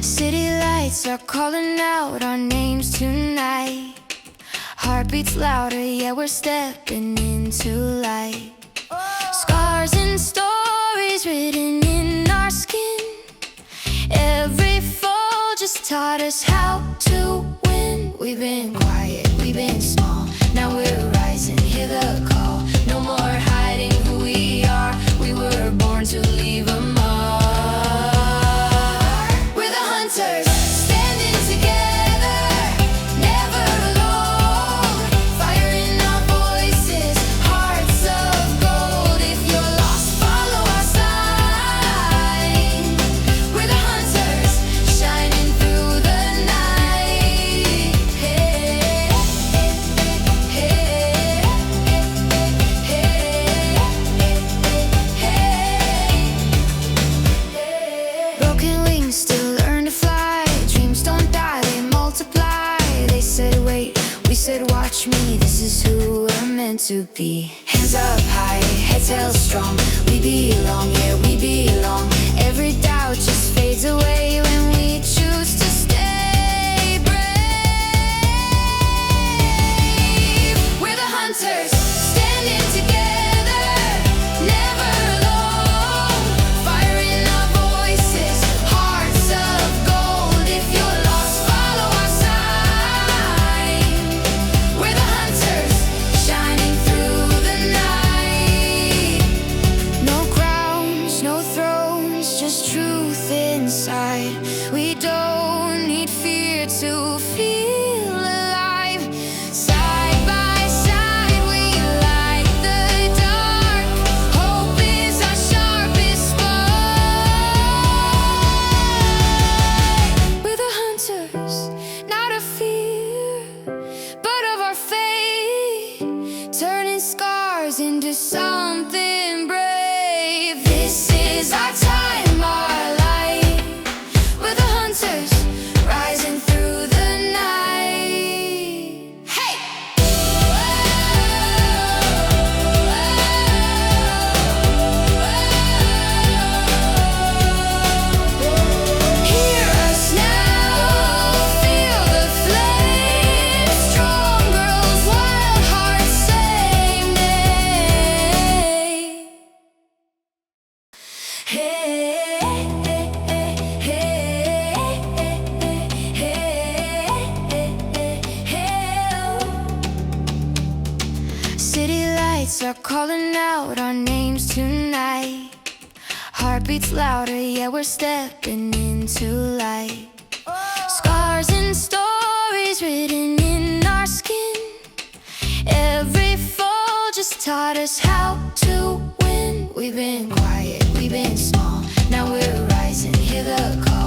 City lights are calling out our names tonight. Heartbeats louder, yeah, we're stepping into light. Scars and stories written in our skin. Every fall just taught us how to win. We've been quiet, we've been small, now we're rising, hear the call. No more hiding who we are, we were born to leave a mark. We're the hunters, standing together, never alone. Fire in our voices, hearts of gold. If you're lost, follow our sign. We're the hunters, shining through the night. Hey, hey, hey, hey. Broken wings still learn to fly. Dreams don't die, they multiply. They said wait, we said watch me. This is who we're meant to be. Hands up high, heads held strong. We belong, yeah, we belong. Every doubt just fades away when we choose to stay brave. We're the hunters, standing together, never alone. Fire in our voices, hearts of gold. If you're lost, follow our sign. We're the hunters, shining through the night. No crowns, no thrones, just truth inside. We don't need fear to feel alive. Side by side, we light the dark. Hope is our sharpest spark. We're the hunters, not of fear, but of our fate, turning scars into something brave. This is our time, our light. We're the hunters, rising through the night. Hey! Hear us now, feel the flame. Strong girls, wild hearts, same day. Hey, hey, hey, hey. City lights are calling out our names tonight. Heartbeats louder, yeah, we're stepping into light. Scars and stories written in our skin. Every fall just taught us how to win. We've been quiet, we've been small, now we're rising, hear the call.